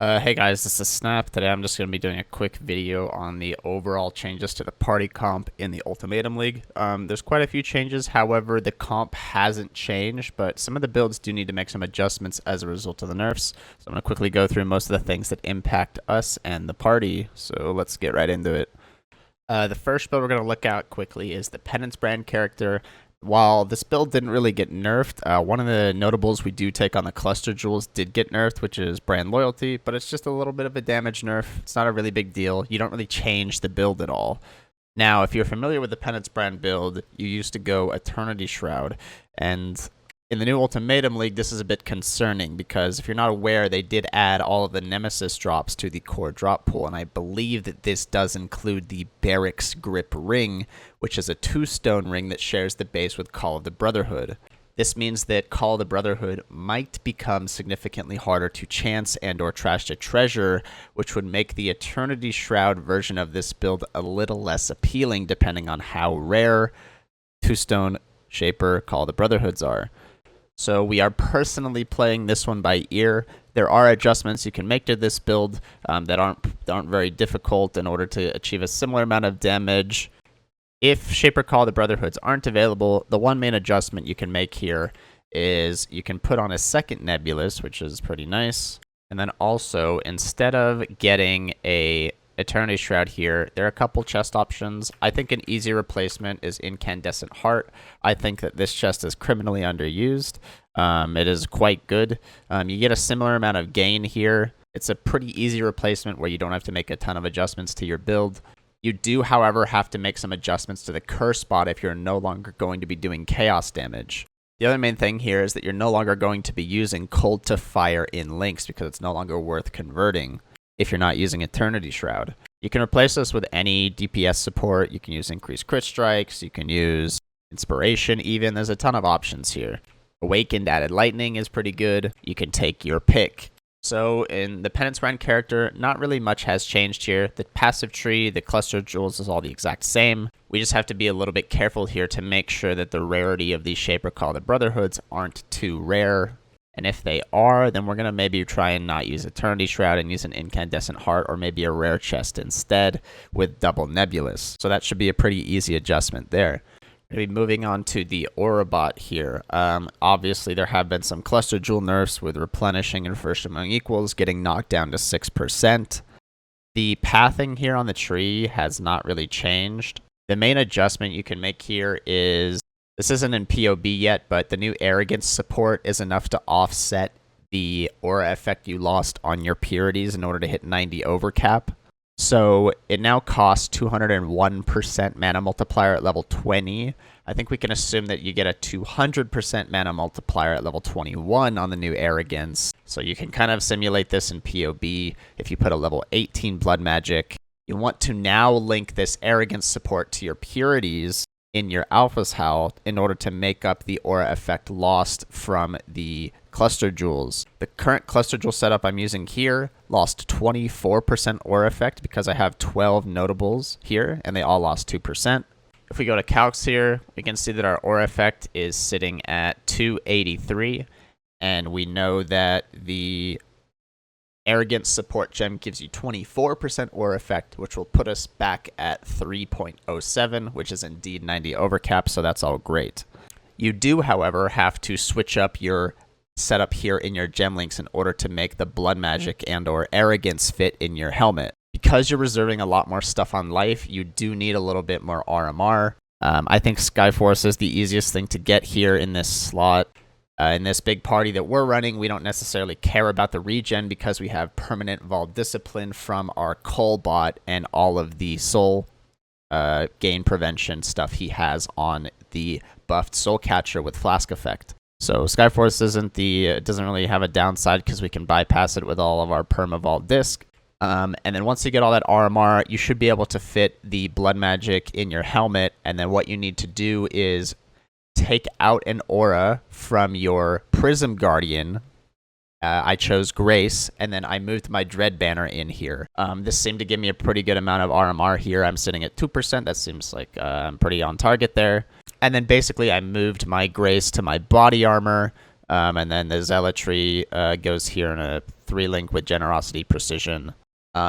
Hey guys, this is Snap. Today I'm just going to be doing a quick video on the overall changes to the party comp in the Ultimatum League. There's quite a few changes, however, the comp hasn't changed, but some of the builds do need to make some adjustments as a result of the nerfs. So I'm going to quickly go through most of the things that impact us and the party, so let's get right into it. The first build we're going to look at quickly is the Penance brand character. While this build didn't really get nerfed, one of the notables we do take on the cluster jewels did get nerfed, which is brand loyalty, but it's just a little bit of a damage nerf. It's not a really big deal. You don't really change the build at all. Now, if you're familiar with the Penance brand build, you used to go Eternity Shroud, and in the new Ultimatum League, this is a bit concerning because if you're not aware, they did add all of the Nemesis drops to the core drop pool, and I believe that this does include the Barracks Grip Ring, which is a 2-stone ring that shares the base with Call of the Brotherhood. This means that Call of the Brotherhood might become significantly harder to chance and or trash to treasure, which would make the Eternity Shroud version of this build a little less appealing depending on how rare 2-stone Shaper Call of the Brotherhoods are. So we are personally playing this one by ear. There are adjustments you can make to this build that aren't very difficult in order to achieve a similar amount of damage. If Shaper Call of the Brotherhoods aren't available, the one main adjustment you can make here is you can put on a second Nebulous, which is pretty nice. And then also, instead of getting a Eternity Shroud here, there are a couple chest options. I think an easy replacement is Incandescent Heart. I think that this chest is criminally underused. It is quite good. You get a similar amount of gain here. It's a pretty easy replacement where you don't have to make a ton of adjustments to your build. You do, however, have to make some adjustments to the Cursebot if you're no longer going to be doing chaos damage. The other main thing here is that you're no longer going to be using Cold to Fire in links because it's no longer worth converting if you're not using Eternity Shroud. You can replace this with any DPS support. You can use Increased Crit Strikes. You can use Inspiration even. There's a ton of options here. Awakened Added Lightning is pretty good. You can take your pick. So in the Penance brand character, not really much has changed here. The passive tree, the cluster jewels is all the exact same. We just have to be a little bit careful here to make sure that the rarity of these Shaper Call of the Brotherhoods aren't too rare. And if they are, then we're going to maybe try and not use Eternity Shroud and use an Incandescent Heart or maybe a rare chest instead with double Nebulous. So that should be a pretty easy adjustment there. Maybe moving on to the Orabot here. Obviously, there have been some cluster jewel nerfs with replenishing and first among equals getting knocked down to 6%. The pathing here on the tree has not really changed. The main adjustment you can make here is, this isn't in POE yet, but the new Arrogance support is enough to offset the aura effect you lost on your purities in order to hit 90 overcap. So it now costs 201% mana multiplier at level 20. I think we can assume that you get a 200% mana multiplier at level 21 on the new Arrogance. So you can kind of simulate this in POE if you put a level 18 Blood Magic. You want to now link this Arrogance support to your purities in your Alpha's Howl in order to make up the aura effect lost from the cluster jewels. The current cluster jewel setup I'm using here lost 24% aura effect because I have 12 notables here and they all lost 2%. If we go to calcs here, we can see that our aura effect is sitting at 283, and we know that the Arrogance support gem gives you 24% aura effect, which will put us back at 3.07, which is indeed 90 overcap, so that's all great. You do, however, have to switch up your setup here in your gem links in order to make the Blood Magic and or Arrogance fit in your helmet. Because you're reserving a lot more stuff on life, you do need a little bit more RMR. I think Skyforce is the easiest thing to get here in this slot. In this big party that we're running, we don't necessarily care about the regen because we have permanent Vol Discipline from our Cull bot and all of the soul gain prevention stuff he has on the buffed Soul Catcher with Flask Effect. So Skyforce doesn't really have a downside because we can bypass it with all of our Perma Vol Disc. And then once you get all that RMR, you should be able to fit the Blood Magic in your helmet, and then what you need to do is take out an aura from your Prism Guardian. I chose Grace, and then I moved my Dread Banner in here. This seemed to give me a pretty good amount of RMR here. I'm sitting at 2%. That seems like I'm pretty on target there. And then basically I moved my Grace to my body armor, and then the Zealotry goes here in a 3-link with Generosity Precision.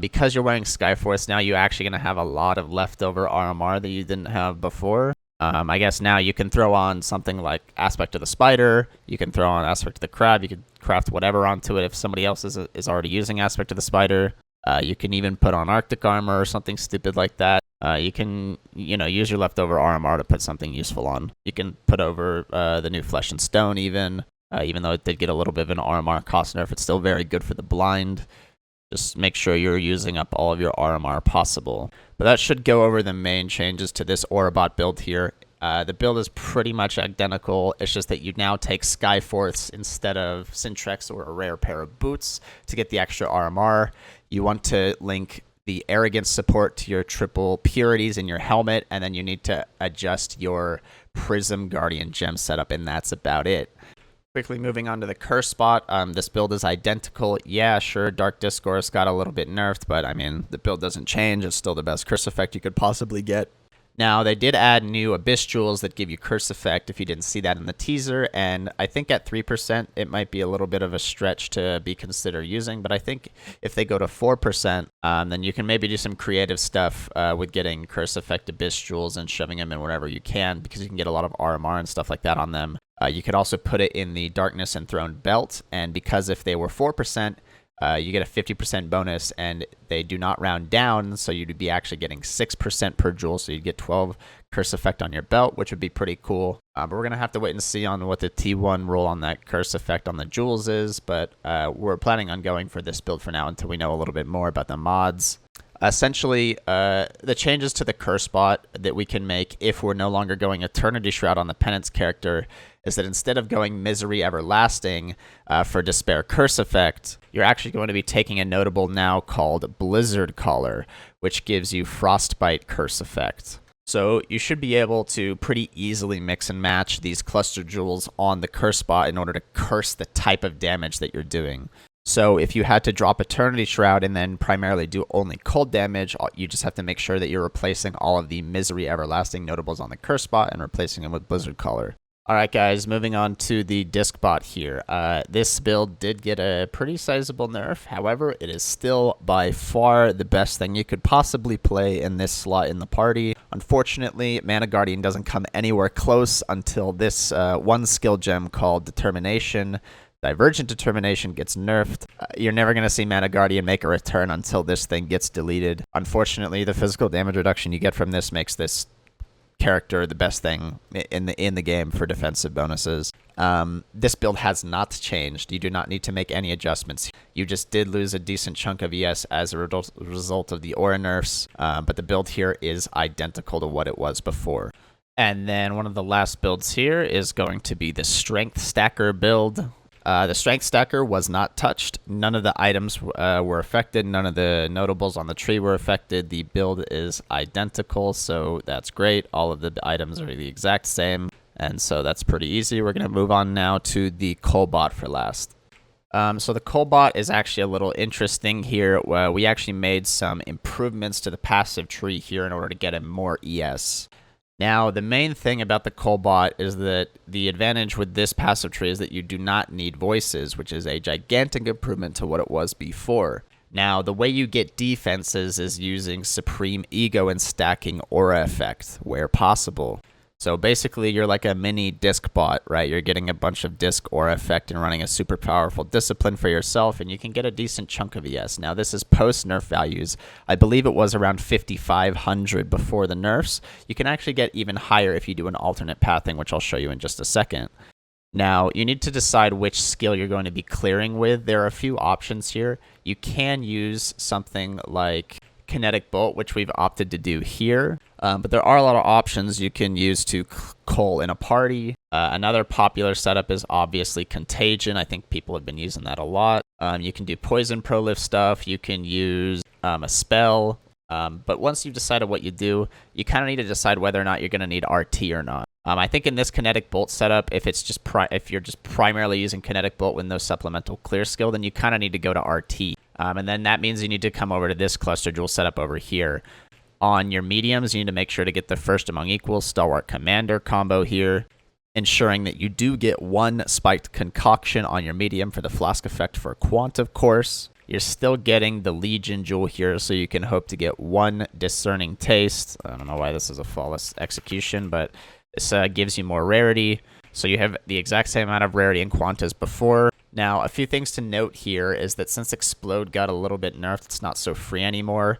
Because you're wearing Skyforce now, you're actually going to have a lot of leftover RMR that you didn't have before. I guess now you can throw on something like Aspect of the Spider, you can throw on Aspect of the Crab, you could craft whatever onto it if somebody else is already using Aspect of the Spider. You can even put on Arctic Armor or something stupid like that. You can, use your leftover RMR to put something useful on. You can put over the new Flesh and Stone even though it did get a little bit of an RMR cost nerf, it's still very good for the blind. Just make sure you're using up all of your RMR possible. But that should go over the main changes to this Orabot build here. The build is pretty much identical. It's just that you now take Skyforce instead of Syntrex or a rare pair of boots to get the extra RMR. You want to link the Arrogance support to your triple purities in your helmet, and then you need to adjust your Prism Guardian gem setup, and that's about it. Quickly moving on to the Cursebot, this build is identical. Yeah, sure, Dark Discourse got a little bit nerfed, but I mean, the build doesn't change. It's still the best curse effect you could possibly get. Now, they did add new Abyss Jewels that give you curse effect if you didn't see that in the teaser, and I think at 3%, it might be a little bit of a stretch to be considered using, but I think if they go to 4%, then you can maybe do some creative stuff with getting curse effect Abyss Jewels and shoving them in wherever you can, because you can get a lot of RMR and stuff like that on them. You could also put it in the Darkness Enthroned belt, and because if they were 4%, you get a 50% bonus, and they do not round down, so you'd be actually getting 6% per jewel, so you'd get 12 curse effect on your belt, which would be pretty cool. But we're going to have to wait and see on what the T1 roll on that curse effect on the jewels is, but we're planning on going for this build for now until we know a little bit more about the mods. Essentially, the changes to the Cursebot that we can make if we're no longer going Eternity Shroud on the Penance character is that instead of going Misery Everlasting for Despair Curse Effect, you're actually going to be taking a notable now called Blizzard Caller, which gives you Frostbite Curse Effect. So you should be able to pretty easily mix and match these cluster jewels on the Cursebot in order to curse the type of damage that you're doing. So if you had to drop Eternity Shroud and then primarily do only cold damage, you just have to make sure that you're replacing all of the Misery Everlasting notables on the Cursebot and replacing them with Blizzard Caller. Alright guys, moving on to the discbot here. This build did get a pretty sizable nerf, however, it is still by far the best thing you could possibly play in this slot in the party. Unfortunately, Mana Guardian doesn't come anywhere close until this one skill gem called Determination. Divergent Determination gets nerfed. You're never going to see Mana Guardian make a return until this thing gets deleted. Unfortunately, the physical damage reduction you get from this makes this character the best thing in the game for defensive bonuses. This build has not changed. You do not need to make any adjustments. You just did lose a decent chunk of ES as a result of the aura nerfs, but the build here is identical to what it was before. And then one of the last builds here is going to be the Strength Stacker build. The Strength Stacker was not touched. None of the items were affected. None of the notables on the tree were affected. The build is identical, so that's great. All of the items are the exact same, and so that's pretty easy. We're going to move on now to the Cullbot for last. So the Cullbot is actually a little interesting here. We actually made some improvements to the passive tree here in order to get him more ES. Now, the main thing about the Cullbot is that the advantage with this passive tree is that you do not need voices, which is a gigantic improvement to what it was before. Now, the way you get defenses is using Supreme Ego and stacking Aura Effect where possible. So basically, you're like a mini disc bot, right? You're getting a bunch of disc aura effect and running a super powerful discipline for yourself, and you can get a decent chunk of ES. Now, this is post-nerf values. I believe it was around 5,500 before the nerfs. You can actually get even higher if you do an alternate pathing, which I'll show you in just a second. Now, you need to decide which skill you're going to be clearing with. There are a few options here. You can use something like Kinetic Bolt, which we've opted to do here. But there are a lot of options you can use to cull in a party. Another popular setup is obviously Contagion. I think people have been using that a lot. You can do Poison Prolift stuff. You can use a spell. But once you've decided what you do, you kind of need to decide whether or not you're going to need RT or not. I think in this Kinetic Bolt setup, if you're just primarily using Kinetic Bolt with no supplemental clear skill, then you kind of need to go to RT. And then that means you need to come over to this Cluster Jewel setup over here. On your mediums, you need to make sure to get the First Among Equals Stalwart Commander combo here. ensuring that you do get one spiked concoction on your medium for the flask effect for quant, of course. You're still getting the Legion jewel here, so you can hope to get one discerning taste. I don't know why this is a flawless execution, but this gives you more rarity. So you have the exact same amount of rarity and quant as before. Now, a few things to note here is that since Explode got a little bit nerfed, it's not so free anymore.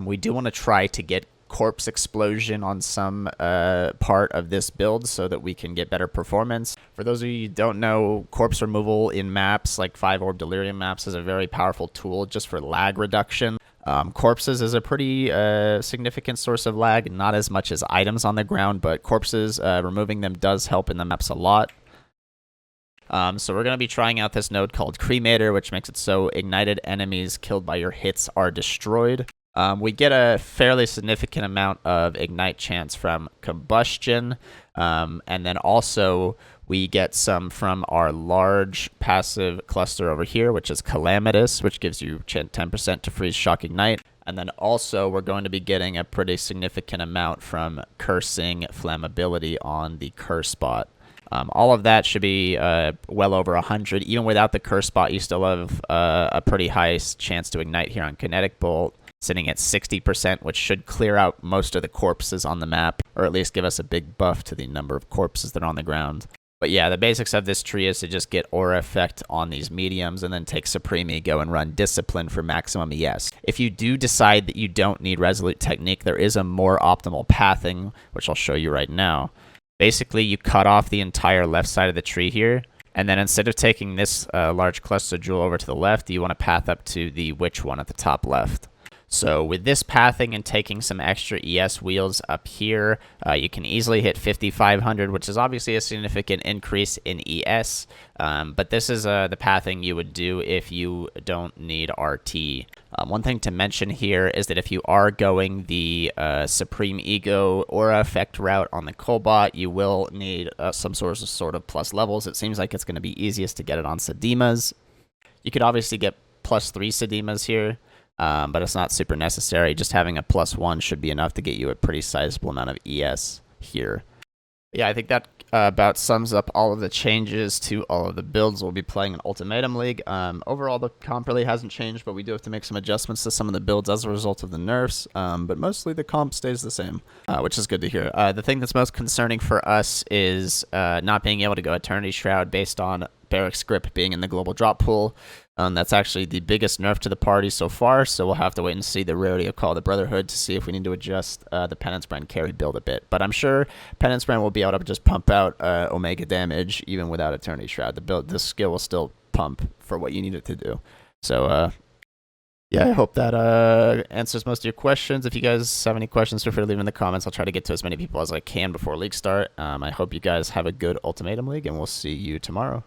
We do want to try to get Corpse Explosion on some part of this build so that we can get better performance. For those of you who don't know, corpse removal in maps like 5-orb Delirium maps is a very powerful tool just for lag reduction. Corpses is a pretty significant source of lag, not as much as items on the ground, but corpses, removing them does help in the maps a lot. So we're going to be trying out this node called Cremator, which makes it so ignited enemies killed by your hits are destroyed. We get a fairly significant amount of ignite chance from Combustion, and then also we get some from our large passive cluster over here, which is Calamitous, which gives you 10% to freeze shock ignite. And then also we're going to be getting a pretty significant amount from Cursing Flammability on the Cursebot. All of that should be well over 100. Even without the Cursebot, you still have a pretty high chance to ignite here on Kinetic Bolt, sitting at 60%, which should clear out most of the corpses on the map, or at least give us a big buff to the number of corpses that are on the ground. But yeah, the basics of this tree is to just get aura effect on these mediums and then take Supreme Ego and run Discipline for maximum ES. If you do decide that you don't need Resolute Technique, there is a more optimal pathing, which I'll show you right now. Basically, you cut off the entire left side of the tree here, and then instead of taking this large cluster jewel over to the left, you want to path up to the witch one at the top left. So with this pathing and taking some extra ES wheels up here, you can easily hit 5,500, which is obviously a significant increase in ES. But this is the pathing you would do if you don't need RT. One thing to mention here is that if you are going the Supreme Ego Aura Effect route on the Cullbot, you will need some sort of plus levels. It seems like it's going to be easiest to get it on Sedimas. You could obviously get +3 Sedimas here. But it's not super necessary. Just having a +1 should be enough to get you a pretty sizable amount of ES here. Yeah, I think that about sums up all of the changes to all of the builds we'll be playing in Ultimatum League. Overall, the comp really hasn't changed, but we do have to make some adjustments to some of the builds as a result of the nerfs. But mostly the comp stays the same, which is good to hear. The thing that's most concerning for us is not being able to go Eternity Shroud based on Barrack's Grip being in the global drop pool. That's actually the biggest nerf to the party so far, so we'll have to wait and see the rarity of Call of the Brotherhood to see if we need to adjust the Penance Brand carry build a bit. But I'm sure Penance Brand will be able to just pump out Omega damage even without Eternity Shroud. The skill will still pump for what you need it to do. So, yeah, I hope that answers most of your questions. If you guys have any questions, feel free to leave them in the comments. I'll try to get to as many people as I can before League start. I hope you guys have a good Ultimatum League, and we'll see you tomorrow.